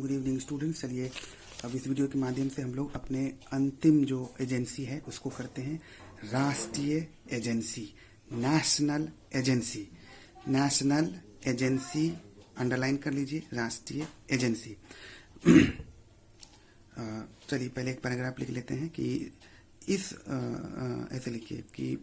Good evening students. चलिए अब इस वीडियो के माध्यम से हम लोग अपने अंतिम जो एजेंसी है उसको करते हैं। राष्ट्रीय agency, national agency, national agency underline कर लीजिए, राष्ट्रीय एजेंसी। चलिए पहले एक पैराग्राफ लिख लेते हैं कि इस ऐसे लिखिए कि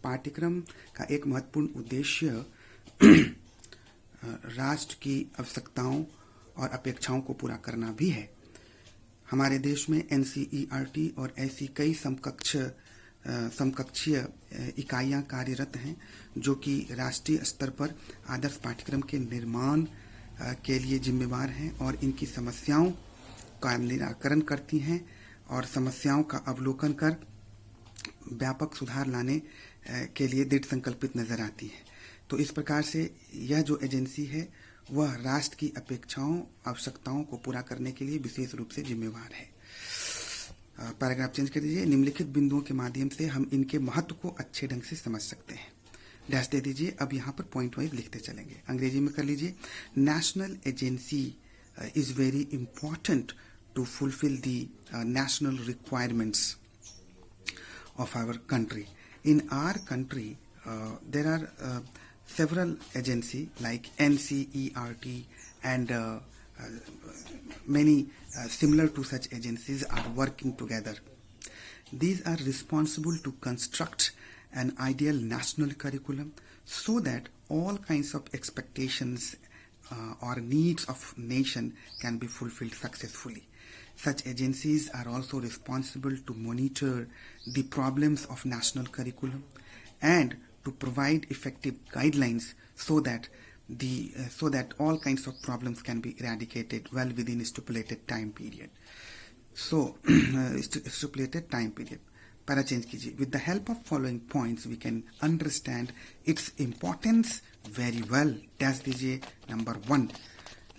पाठ्यक्रम का एक महत्वपूर्ण उद्देश्य राष्ट्र की आवश्यकताओं और अपेक्षाओं को पूरा करना भी है। हमारे देश में एनसीईआरटी और ऐसी कई समकक्षीय इकाइयां कार्यरत हैं जो कि राष्ट्रीय स्तर पर आदर्श पाठ्यक्रम के निर्माण के लिए जिम्मेवार हैं और इनकी समस्याओं का निराकरण करती हैं और समस्याओं का अवलोकन कर व्यापक सुधार लाने के लिए दृढ़ संकल्पित नजर आती है। तो इस प्रकार से यह जो एजेंसी है वह राष्ट्र की अपेक्षाओं आवश्यकताओं को पूरा करने के लिए विशेष रूप से जिम्मेवार है। पैराग्राफ चेंज कर दीजिए। निम्नलिखित बिंदुओं के माध्यम से हम इनके महत्व को अच्छे ढंग से समझ सकते हैं। डैश दे दीजिए। अब यहाँ पर पॉइंट वाइज लिखते चलेंगे। अंग्रेजी में कर लीजिए। National agency is very important to fulfil the national requirements of our country. In our country, there are several agencies like NCERT and many similar to such agencies are working together. These are responsible to construct an ideal national curriculum so that all kinds of expectations or needs of nation can be fulfilled successfully. Such agencies are also responsible to monitor the problems of national curriculum and to provide effective guidelines so that all kinds of problems can be eradicated well within stipulated time period. So stipulated time period. Para change कीजिए. With the help of following points we can understand its importance very well. Dash दीजिए. Number 1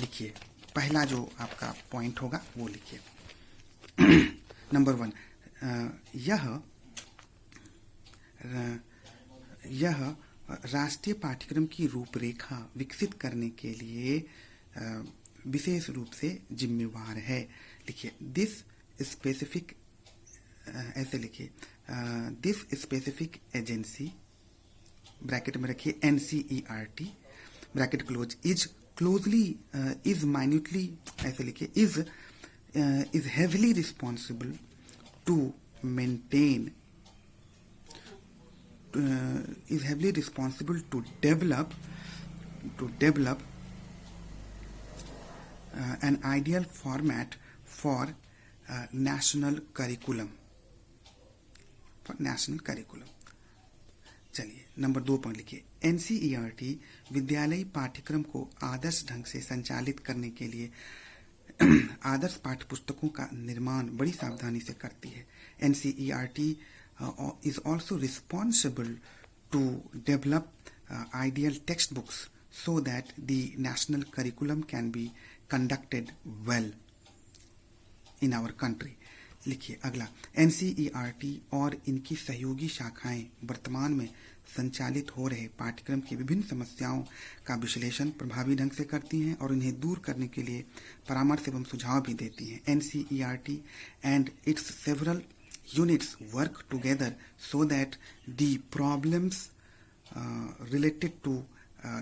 लिखिए. पहला जो आपका point होगा वो लिखिए। Number 1, यह राष्ट्रीय पाठ्यक्रम की रूपरेखा विकसित करने के लिए विशेष रूप से जिम्मेवार है। लिखिए दिस स्पेसिफिक, ऐसे लिखिए दिस स्पेसिफिक एजेंसी, ब्रैकेट में रखिए NCERT, bracket close, is minutely, ऐसे लिखिए is heavily responsible to maintain, is heavily responsible to develop an ideal format for national curriculum. चलिए नंबर 2 पॉइंट लिखिए। NCERT विद्यालयी पाठ्यक्रम को आदर्श ढंग से संचालित करने के लिए आदर्श पाठ्य पुस्तकों का निर्माण बड़ी सावधानी से करती है। NCERT is also responsible to develop ideal textbooks so that the national curriculum can be conducted well in our country. लिखिए अगला। NCERT और इनकी सहयोगी शाखाएं वर्तमान में संचालित हो रहे पाठ्यक्रम की विभिन्न समस्याओं का विश्लेषण प्रभावी ढंग से करती हैं और इन्हें दूर करने के लिए परामर्श एवं सुझाव भी देती हैं। NCERT and its several units work together so that the problems related to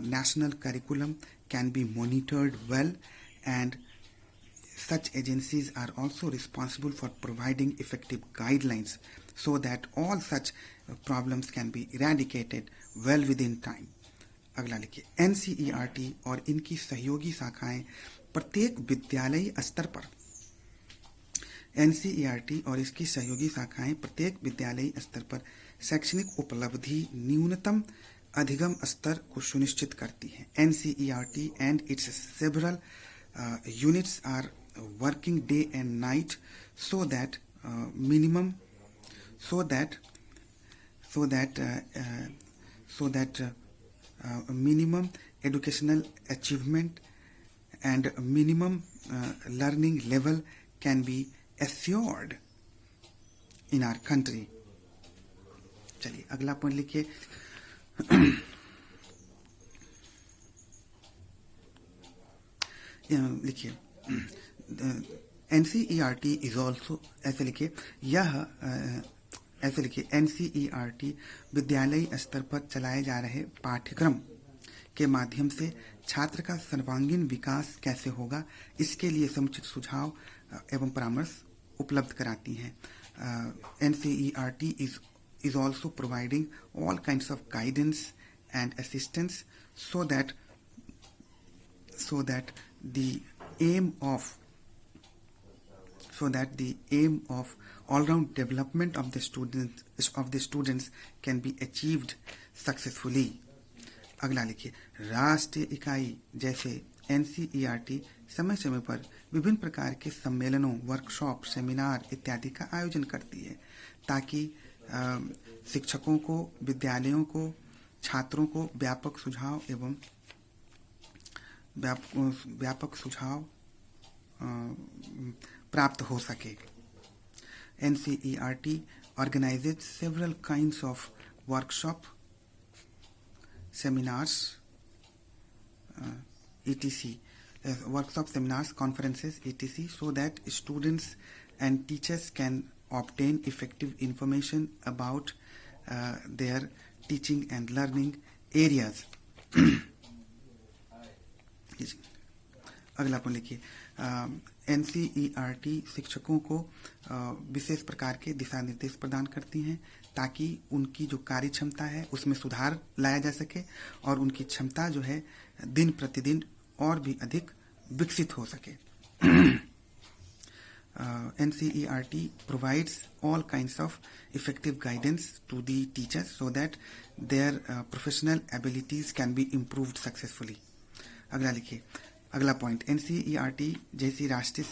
national curriculum can be monitored well, and such agencies are also responsible for providing effective guidelines so that all such problems can be eradicated well within time. अगला लिखिए। NCERT और इनकी सहयोगी शाखाएं प्रत्येक विद्यालयी स्तर पर, NCERT और इसकी सहयोगी शाखाएं प्रत्येक विद्यालयी स्तर पर शैक्षणिक उपलब्धि न्यूनतम अधिगम स्तर को सुनिश्चित करती हैं। NCERT and its several units are working day and night so that minimum educational achievement and minimum learning level can be assured in our country. चलिए अगला पॉइंट लिखिए। लिखिए NCERT इज ऑल्सो, ऐसे लिखिए, ऐसे लिखिए, NCERT विद्यालयी स्तर पर चलाए जा रहे पाठ्यक्रम के माध्यम से छात्र का सर्वांगीण विकास कैसे होगा, इसके लिए समुचित सुझाव एवं परामर्श उपलब्ध कराती हैं। NCERT is also providing all kinds of guidance and assistance so that the aim of all-round development of the students can be achieved successfully. अगला लिखिए, राष्ट्रीय इकाई जैसे NCERT समय समय पर विभिन्न प्रकार के सम्मेलनों, वर्कशॉप, सेमिनार इत्यादि का आयोजन करती है ताकि शिक्षकों को, विद्यालयों को, छात्रों को व्यापक सुझाव प्राप्त हो सके। NCERT organizes several kinds of workshop, seminars, etc. Workshop, seminars, conferences, etc. so that students and teachers can obtain effective information about their teaching and learning areas. अगला पॉइंट लिखिए, NCERT शिक्षकों को विशेष प्रकार के दिशा निर्देश प्रदान करती हैं ताकि उनकी जो कार्य क्षमता है उसमें सुधार लाया जा सके और उनकी क्षमता जो है दिन प्रतिदिन और भी अधिक विकसित हो सके। NCERT provides all kinds of effective guidance to the teachers so that their professional abilities can be improved successfully. अगला लिखिए, अगला पॉइंट, NCERT जैसी राष्ट्रीय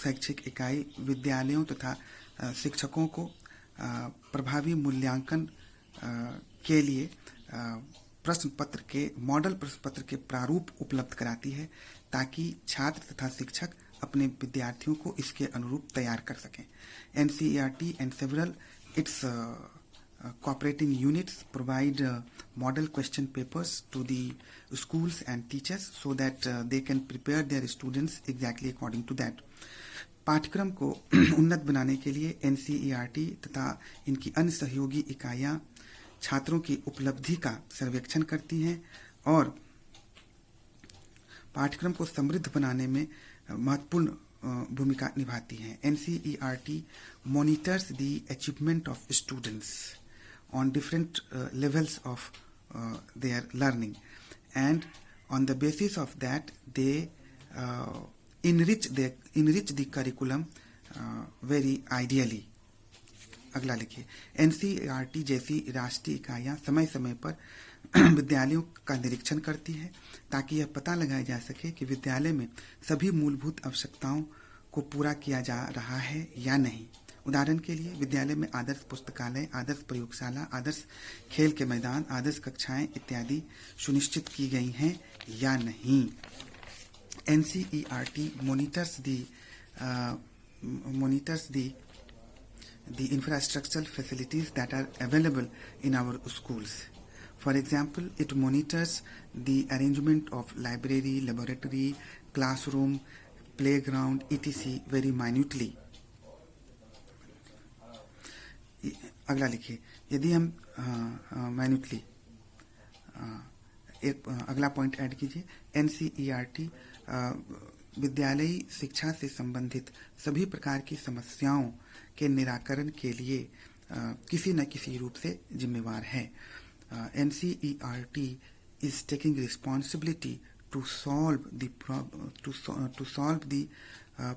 शैक्षिक इकाई विद्यालयों तथा शिक्षकों को प्रभावी मूल्यांकन के लिए मॉडल प्रश्न पत्र के प्रारूप उपलब्ध कराती है ताकि छात्र तथा शिक्षक अपने विद्यार्थियों को इसके अनुरूप तैयार कर सकें। NCERT and several its cooperating units provide model question papers to the schools and teachers so that they can prepare their students exactly according to that. पाठ्यक्रम को उन्नत बनाने के लिए NCERT तथा इनकी अन्य सहयोगी इकाइयां छात्रों की उपलब्धि का सर्वेक्षण करती हैं और पाठ्यक्रम को समृद्ध बनाने में महत्वपूर्ण भूमिका निभाती हैं। NCERT monitors the achievement of students on different levels of their learning, and on the basis of that they enrich the curriculum very ideally. अगला लिखिए, NCERT जैसी राष्ट्रीय इकाइयां समय समय पर विद्यालयों का निरीक्षण करती है ताकि यह पता लगाया जा सके कि विद्यालय में सभी मूलभूत आवश्यकताओं को पूरा किया जा रहा है या नहीं। उदाहरण के लिए विद्यालय में आदर्श पुस्तकालय, आदर्श प्रयोगशाला, आदर्श खेल के मैदान, आदर्श कक्षाएं इत्यादि सुनिश्चित की गई हैं या नहीं। NCERT monitors the infrastructural facilities that are available in our schools. For example, it monitors the arrangement of library, laboratory, classroom, playground, etc. very minutely. अगला लिखिए, यदि हम minutely एक अगला पॉइंट ऐड कीजिए। NCERT विद्यालयी शिक्षा से संबंधित सभी प्रकार की समस्याओं के निराकरण के लिए किसी न किसी रूप से जिम्मेवार है। NCERT is taking responsibility to solve the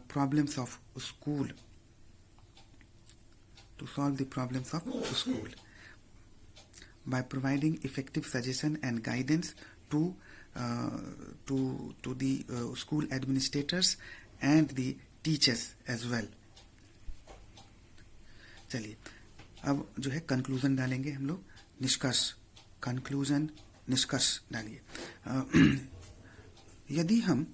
problems of school. To solve the problems of school by providing effective suggestion and guidance to the school administrators and the teachers as well. चलिए अब जो है conclusion डालेंगे हम लोग, निष्कर्ष, निष्कर्ष डालिए। यदि हम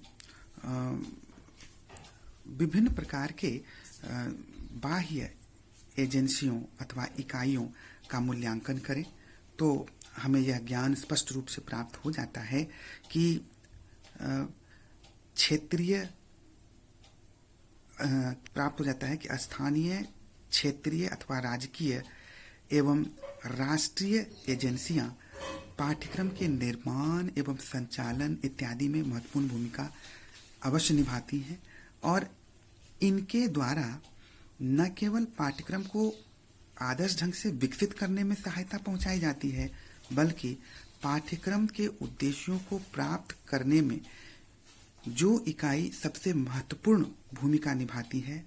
विभिन्न प्रकार के बाह्य एजेंसियों अथवा इकाइयों का मूल्यांकन करें तो हमें यह ज्ञान स्पष्ट रूप से प्राप्त हो जाता है कि स्थानीय, क्षेत्रीय अथवा राजकीय एवं राष्ट्रीय एजेंसियां पाठ्यक्रम के निर्माण एवं संचालन इत्यादि में महत्वपूर्ण भूमिका अवश्य निभाती हैं और इनके द्वारा न केवल पाठ्यक्रम को आदर्श ढंग से विकसित करने में सहायता पहुंचाई जाती है, बल्कि पाठ्यक्रम के उद्देश्यों को प्राप्त करने में जो इकाई सबसे महत्वपूर्ण भूमिका निभाती है,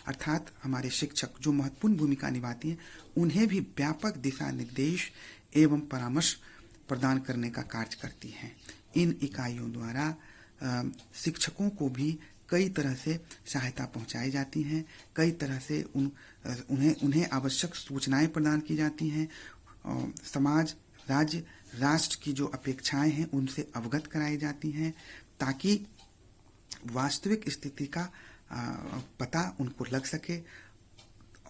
अर्थात हमारे शिक्षक जो महत्वपूर्ण भूमिका निभाती हैं, उन्हें भी व्यापक दिशा निर्देश एवं परामर्श प्रदान करने का कार्य करती हैं। इन इकाइयों द्वारा शिक्षकों को भी कई तरह से सहायता पहुंचाई जाती हैं, कई तरह से उन्हें आवश्यक सूचनाएं प्रदान की जाती हैं, समाज, राज्य, राष्ट्र की जो अपेक्षाएं हैं उनसे अवगत कराई जाती हैं, ताकि वास्तविक स्थिति का पता उनको लग सके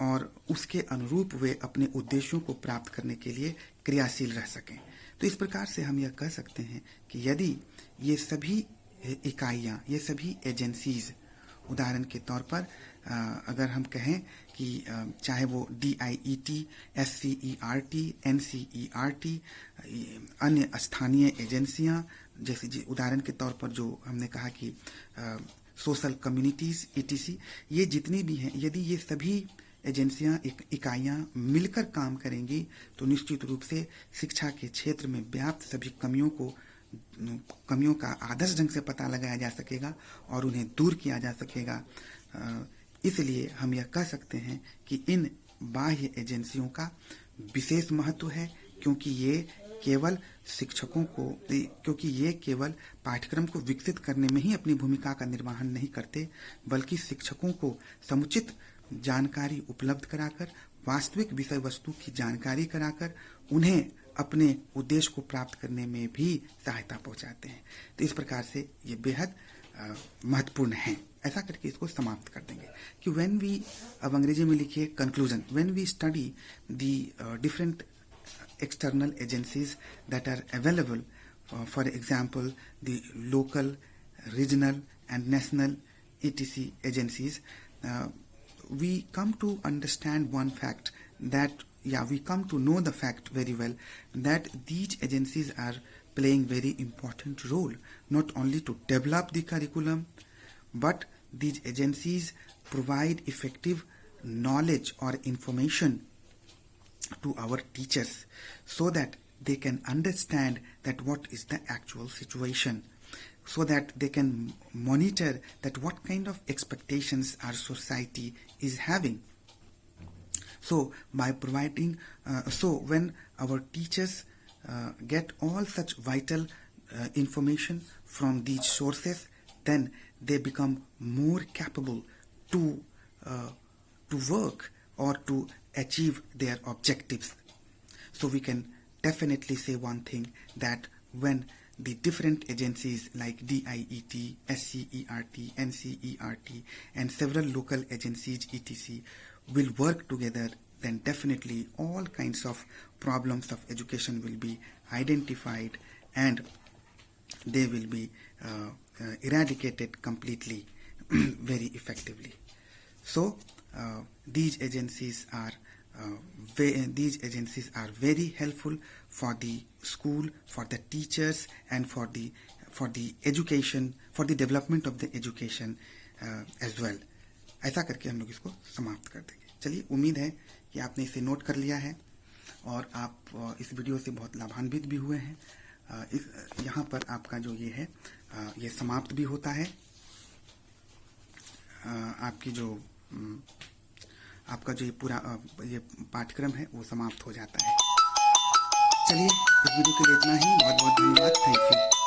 और उसके अनुरूप वे अपने उद्देश्यों को प्राप्त करने के लिए क्रियाशील रह सकें। तो इस प्रकार से हम यह कह सकते हैं कि यदि ये सभी इकाइयां, ये सभी एजेंसीज, उदाहरण के तौर पर अगर हम कहें कि चाहे वो DIET, SCERT, NCERT, अन्य स्थानीय एजेंसियां, जैसे उदाहरण के तौर पर जो हमने कहा कि सोशल कम्युनिटीज ETC, ये जितनी भी हैं, यदि ये सभी एजेंसियां, इकाइयां मिलकर काम करेंगी तो निश्चित रूप से शिक्षा के क्षेत्र में व्याप्त सभी कमियों का आदर्श ढंग से पता लगाया जा सकेगा और उन्हें दूर किया जा सकेगा। इसलिए हम यह कह सकते हैं कि इन बाह्य एजेंसियों का विशेष महत्व है, क्योंकि ये केवल पाठ्यक्रम को विकसित करने में ही अपनी भूमिका का निर्वहन नहीं करते, बल्कि शिक्षकों को समुचित जानकारी उपलब्ध कराकर, वास्तविक विषय वस्तु की जानकारी कराकर उन्हें अपने उद्देश्य को प्राप्त करने में भी सहायता पहुंचाते हैं। तो इस प्रकार से ये बेहद महत्वपूर्ण है। ऐसा करके इसको समाप्त कर देंगे कि अब अंग्रेजी में लिखिए conclusion, when we study the different external agencies that are available, for example the local, regional and national ETC agencies, we come to understand one fact that we come to know the fact very well that these agencies are playing very important role, not only to develop the curriculum, but these agencies provide effective knowledge or information to our teachers so that they can understand that what is the actual situation, so that they can monitor that what kind of expectations our society is having. So by providing, when our teachers get all such vital information from these sources, then they become more capable to work or to achieve their objectives. So we can definitely say one thing, that when the different agencies like DIET, SCERT, NCERT and several local agencies etc. will work together, then definitely all kinds of problems of education will be identified and they will be eradicated completely very effectively. So these agencies are very helpful for the school, for the teachers and for the education, for the development of the education as well. ऐसा करके हम लोग इसको समाप्त कर देंगे। चलिए, उम्मीद है कि आपने इसे नोट कर लिया है और आप इस वीडियो से बहुत लाभान्वित भी हुए हैं। यहाँ पर आपका जो ये है ये समाप्त भी होता है। आपका जो ये पूरा ये पाठ्यक्रम है वो समाप्त हो जाता है। चलिए, इस वीडियो के लिए इतना ही। बहुत बहुत धन्यवाद। Thank you.